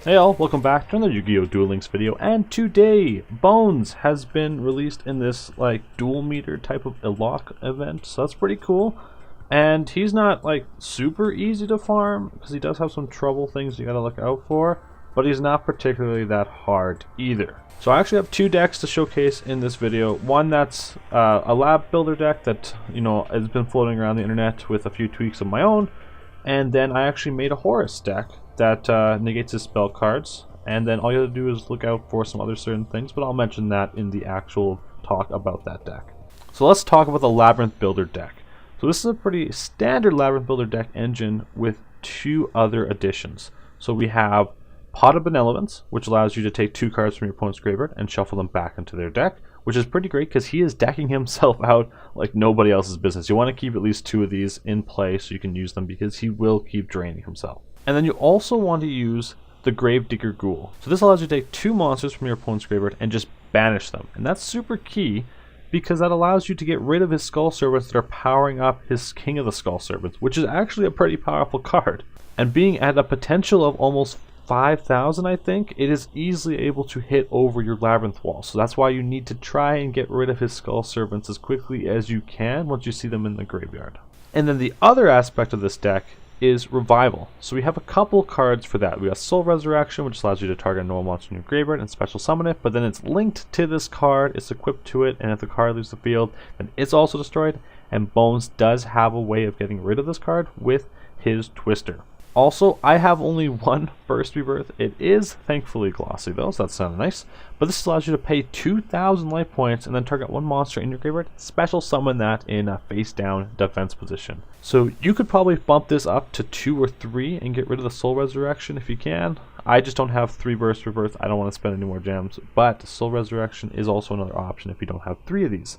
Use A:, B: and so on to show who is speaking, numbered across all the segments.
A: Hey all, welcome back to another Yu-Gi-Oh! Duel Links video, and today, Bonz has been released in this, dual meter type of lock event, so that's pretty cool. And he's not, super easy to farm, because he does have some trouble things you gotta look out for, but he's not particularly that hard either. So I actually have two decks to showcase in this video. One that's a Lab Builder deck that, has been floating around the internet with a few tweaks of my own, and then I actually made a Horus deck that negates his spell cards, and then all you have to do is look out for some other certain things, but I'll mention that in the actual talk about that deck. So let's talk about the Labyrinth Builder deck. So this is a pretty standard Labyrinth Builder deck engine with two other additions. So we have Pot of Benevolence, which allows you to take two cards from your opponent's graveyard and shuffle them back into their deck, which is pretty great because he is decking himself out like nobody else's business. You want to keep at least two of these in play so you can use them because he will keep draining himself. And then you also want to use the Gravedigger Ghoul. So this allows you to take two monsters from your opponent's graveyard and just banish them. And that's super key because that allows you to get rid of his Skull Servants that are powering up his King of the Skull Servants, which is actually a pretty powerful card. And being at a potential of almost 5,000, I think, it is easily able to hit over your Labyrinth Wall. So that's why you need to try and get rid of his Skull Servants as quickly as you can once you see them in the graveyard. And then the other aspect of this deck is Revival. So we have a couple cards for that. We got Soul Resurrection, which allows you to target a normal monster in your graveyard and special summon it, but then it's linked to this card, it's equipped to it, and if the card leaves the field, then it's also destroyed, and Bonz does have a way of getting rid of this card with his Twister. Also, I have only one Burst Rebirth. It is thankfully glossy though, so that's kind of nice. But this allows you to pay 2,000 life points and then target one monster in your graveyard, special summon that in a face down defense position. So you could probably bump this up to 2 or 3 and get rid of the Soul Resurrection if you can. I just don't have 3 Burst Rebirth. I don't want to spend any more gems, but Soul Resurrection is also another option if you don't have 3 of these.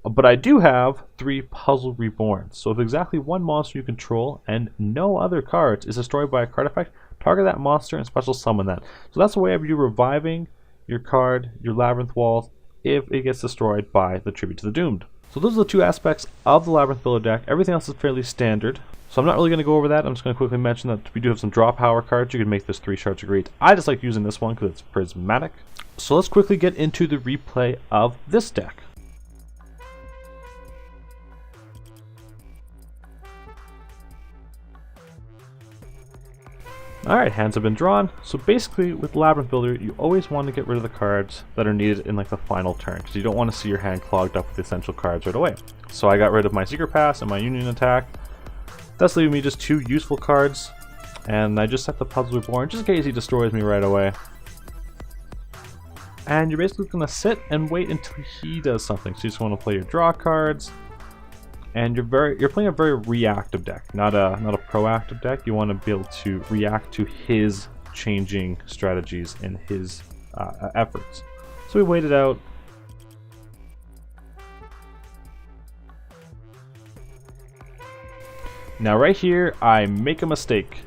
A: But I do have 3 Puzzle Reborn. So if exactly one monster you control and no other cards is destroyed by a card effect, target that monster and special summon that. So that's a way of you reviving your card, your Labyrinth Wall, if it gets destroyed by the Tribute to the Doomed. So those are the two aspects of the Labyrinth Builder deck. Everything else is fairly standard. So I'm not really going to go over that. I'm just going to quickly mention that we do have some draw power cards. You can make this 3 shards of great. I just like using this one because it's prismatic. So let's quickly get into the replay of this deck. Alright, hands have been drawn. So basically with Labyrinth Builder, you always want to get rid of the cards that are needed in the final turn, because you don't want to see your hand clogged up with the essential cards right away. So I got rid of my Secret Pass and my Union Attack. That's leaving me just 2 useful cards, and I just set the Puzzle Reborn just in case he destroys me right away. And you're basically going to sit and wait until he does something. So you just want to play your draw cards. And you're playing a very reactive deck, not a proactive deck. You want to be able to react to his changing strategies and his efforts. So we wait it out. Now right here, I make a mistake.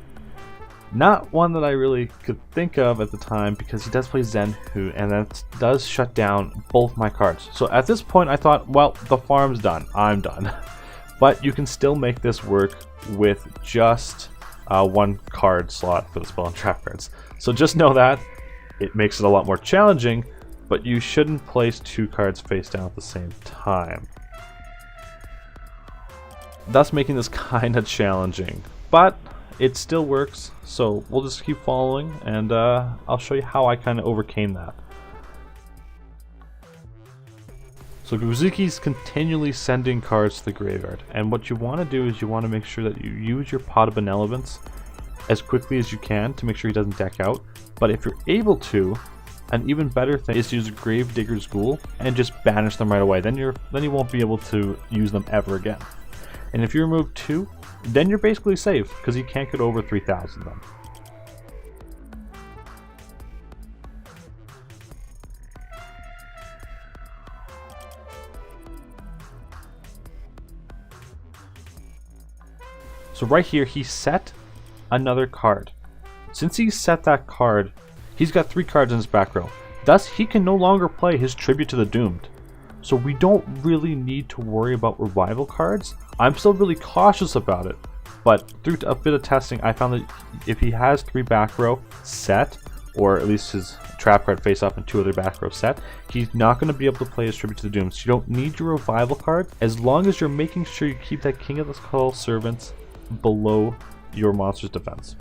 A: Not one that I really could think of at the time, because he does play Zenhu, and that does shut down both my cards. So at this point I thought, well, the farm's done, I'm done. But you can still make this work with just 1 card slot for the spell and trap cards. So just know that it makes it a lot more challenging, but you shouldn't place 2 cards face down at the same time. Thus making this kind of challenging, but it still works. So we'll just keep following, and I'll show you how I kind of overcame that. So Guzuki's continually sending cards to the graveyard, and what you want to do is you want to make sure that you use your Pot of Benevolence as quickly as you can to make sure he doesn't deck out. But if you're able to, an even better thing is to use Gravedigger's Ghoul and just banish them right away. Then you won't be able to use them ever again. And if you remove 2, then you're basically safe because you can't get over 3,000 of them. So right here, he set another card. Since he set that card, he's got 3 cards in his back row. Thus, he can no longer play his Tribute to the Doomed. So we don't really need to worry about revival cards. I'm still really cautious about it, But through a bit of testing, I found that if he has 3 back row set, or at least his trap card face up and 2 other back row set, he's not going to be able to play his Tribute to the Doomed. So you don't need your revival card as long as you're making sure you keep that King of the Skull Servants below your monster's defense.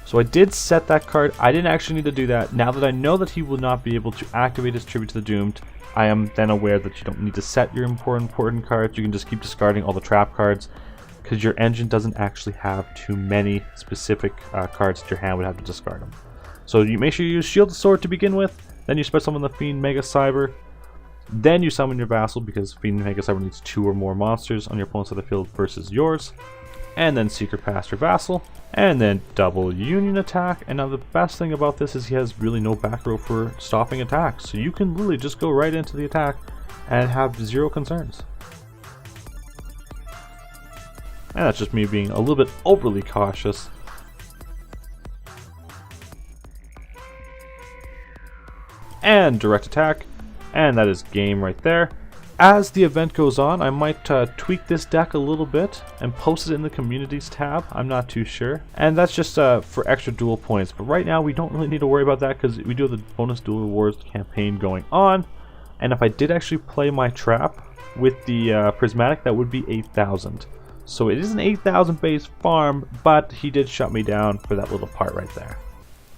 A: So I did set that card. I didn't actually need to do that. Now that I know that he will not be able to activate his Tribute to the Doomed, I am then aware that you don't need to set your important cards. You can just keep discarding all the trap cards because your engine doesn't actually have too many specific cards that your hand would have to discard them. So you make sure you use Shield the Sword to begin with, then you special summon the Fiend Mega Cyber, then you summon your Vassal because Fiend Mega Cyber needs 2 or more monsters on your opponent's side of the field versus yours, and then Secret Pass your Vassal, and then double Union attack. And now the best thing about this is he has really no back row for stopping attacks, so you can literally just go right into the attack and have 0 concerns. And that's just me being a little bit overly cautious. And direct attack, and that is game right there. As the event goes on, I might tweak this deck a little bit and post it in the communities tab. I'm not too sure. And that's just for extra duel points. But right now we don't really need to worry about that because we do have the bonus duel rewards campaign going on. And if I did actually play my trap with the prismatic, that would be 8,000. So it is an 8,000 base farm, but he did shut me down for that little part right there.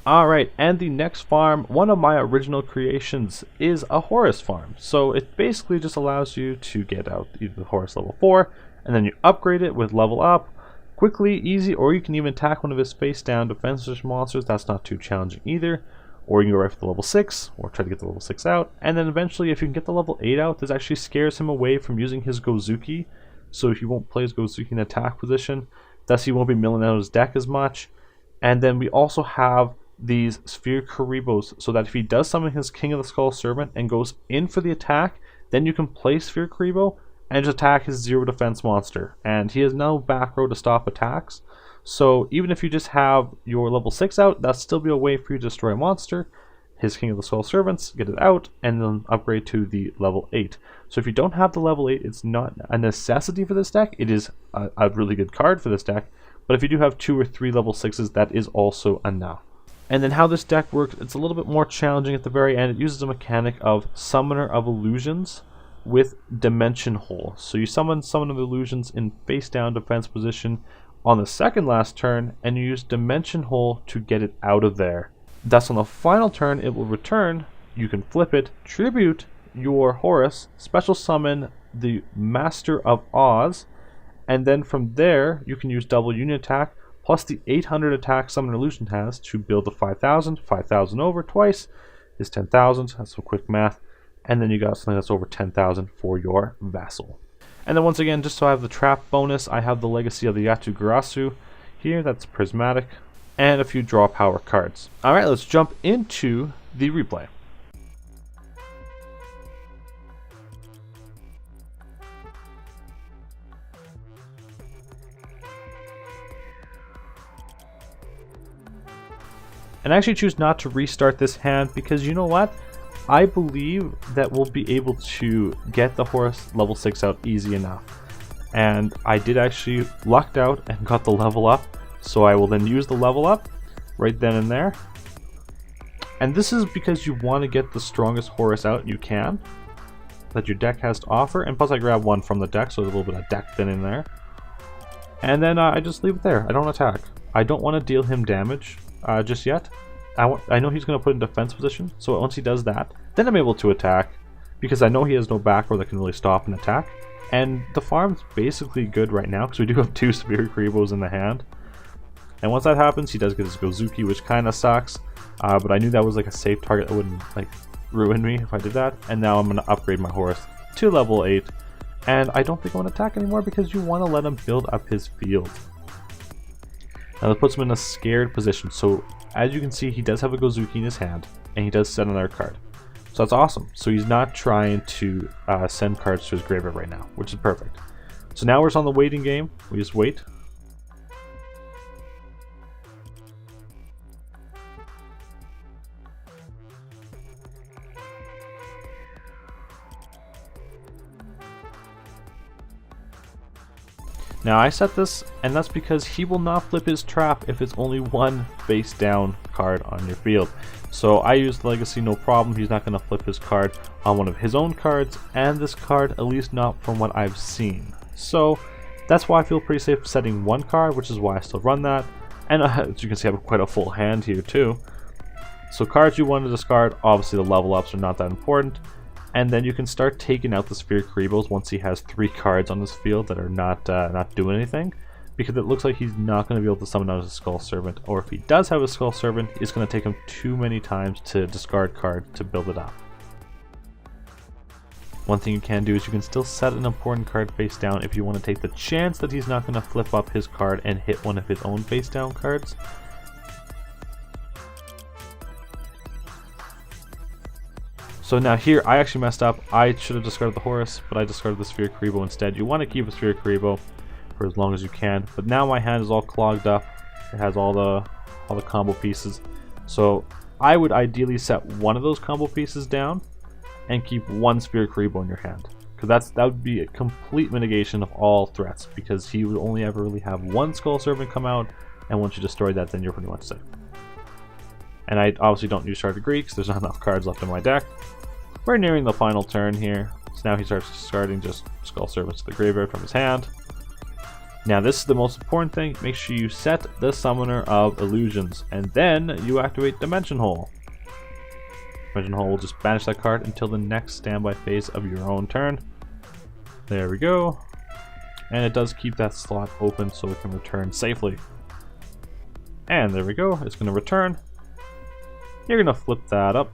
A: Alright, and the next farm, one of my original creations, is a Horus farm. So it basically just allows you to get out either the Horus level 4, and then you upgrade it with level up, quickly, easy, or you can even attack one of his face down defensive monsters. That's not too challenging either. Or you can go right for the level 6, or try to get the level 6 out. And then eventually, if you can get the level 8 out, this actually scares him away from using his Gozuki. So if you won't play his Gozuki in attack position, thus he won't be milling out his deck as much. And then we also have these Sphere Karibos, so that if he does summon his King of the Skull Servant and goes in for the attack, then you can play Sphere Karibo and just attack his 0 defense monster. And he has no back row to stop attacks. So even if you just have your level 6 out, that'll still be a way for you to destroy a monster, his King of the Skull Servants, get it out, and then upgrade to the level 8. So if you don't have the level 8, it's not a necessity for this deck. It is a really good card for this deck. But if you do have 2 or 3 level 6s, that is also enough. And then how this deck works, it's a little bit more challenging at the very end. It uses a mechanic of Summoner of Illusions with Dimension Hole. So you summon Summoner of Illusions in face down defense position on the second last turn, and you use Dimension Hole to get it out of there. Thus on the final turn it will return, you can flip it, tribute your Horus, special summon the Master of Oz, and then from there you can use double Union attack, plus the 800 attack Summoner Illusion has to build the 5,000. 5,000 over twice is 10,000. That's some quick math. And then you got something that's over 10,000 for your Vassal. And then once again, just so I have the trap bonus, I have the Legacy of the Yatagarasu here. That's prismatic. And a few draw power cards. Alright, let's jump into the replay. And I actually choose not to restart this hand because you know what? I believe that we'll be able to get the Horus level 6 out easy enough. And I did actually lucked out and got the level up. So I will then use the level up right then and there. And this is because you want to get the strongest Horus out you can that your deck has to offer. And plus I grab one from the deck, so there's a little bit of deck thin in there. And then I just leave it there. I don't attack. I don't want to deal him damage just yet. I know he's going to put in defense position, so once he does that, then I'm able to attack, because I know he has no back row that can really stop an attack. And the farm's basically good right now, because we do have 2 Sphere Karibos in the hand. And once that happens, he does get his Gozuki, which kind of sucks, but I knew that was like a safe target that wouldn't like ruin me if I did that. And now I'm going to upgrade my Horus to level 8, and I don't think I want to attack anymore, because you want to let him build up his field. Now that puts him in a scared position. So as you can see, he does have a Gozuki in his hand, and he does set another card. So that's awesome. So he's not trying to send cards to his graveyard right now, which is perfect. So now we're just on the waiting game. We just wait. Now I set this, and that's because he will not flip his trap if it's only one face down card on your field. So I used Legacy, no problem. He's not going to flip his card on one of his own cards, and this card, at least not from what I've seen. So that's why I feel pretty safe setting one card, which is why I still run that. And as you can see, I have quite a full hand here too. So cards you want to discard, obviously the level ups are not that important. And then you can start taking out the Sphere Karibos once he has 3 cards on his field that are not doing anything, because it looks like he's not going to be able to summon out his Skull Servant, or if he does have a Skull Servant, it's going to take him too many times to discard cards to build it up. One thing you can do is you can still set an important card face down if you want to take the chance that he's not going to flip up his card and hit one of his own face down cards. So now here, I actually messed up. I should have discarded the Horus, but I discarded the Sphere Karibo instead. You want to keep a Sphere Karibo for as long as you can, but now my hand is all clogged up. It has all the combo pieces. So I would ideally set one of those combo pieces down and keep one Sphere Karibo in your hand, because that would be a complete mitigation of all threats, because he would only ever really have one Skull Servant come out, and once you destroy that, then you're pretty much safe. And I obviously don't use Shard of Greek because there's not enough cards left in my deck. We're nearing the final turn here, so now he starts discarding just Skull Servants to the graveyard from his hand. Now this is the most important thing, make sure you set the Summoner of Illusions, and then you activate Dimension Hole. Dimension Hole will just banish that card until the next standby phase of your own turn. There we go. And it does keep that slot open so it can return safely. And there we go, it's going to return. You're going to flip that up.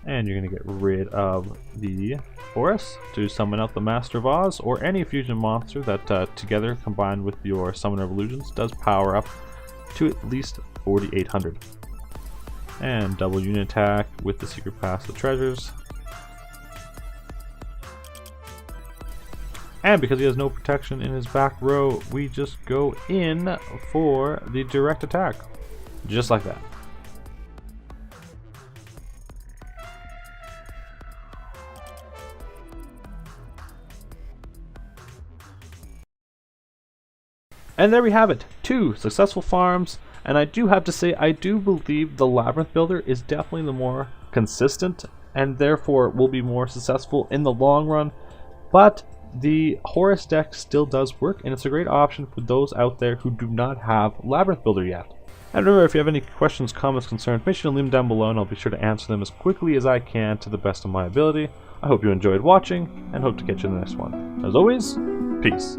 A: And you're going to get rid of the Horus to summon out the Master of Oz, or any fusion monster that together combined with your Summoner of Illusions does power up to at least 4,800. And double unit attack with the Secret Pass of Treasures. And because he has no protection in his back row, we just go in for the direct attack. Just like that. And there we have it, 2 successful farms, and I do have to say I do believe the Labyrinth Builder is definitely the more consistent and therefore will be more successful in the long run, but the Horus deck still does work, and it's a great option for those out there who do not have Labyrinth Builder yet. And remember, if you have any questions, comments, concerns, make sure to leave them down below and I'll be sure to answer them as quickly as I can to the best of my ability. I hope you enjoyed watching and hope to catch you in the next one. As always, peace.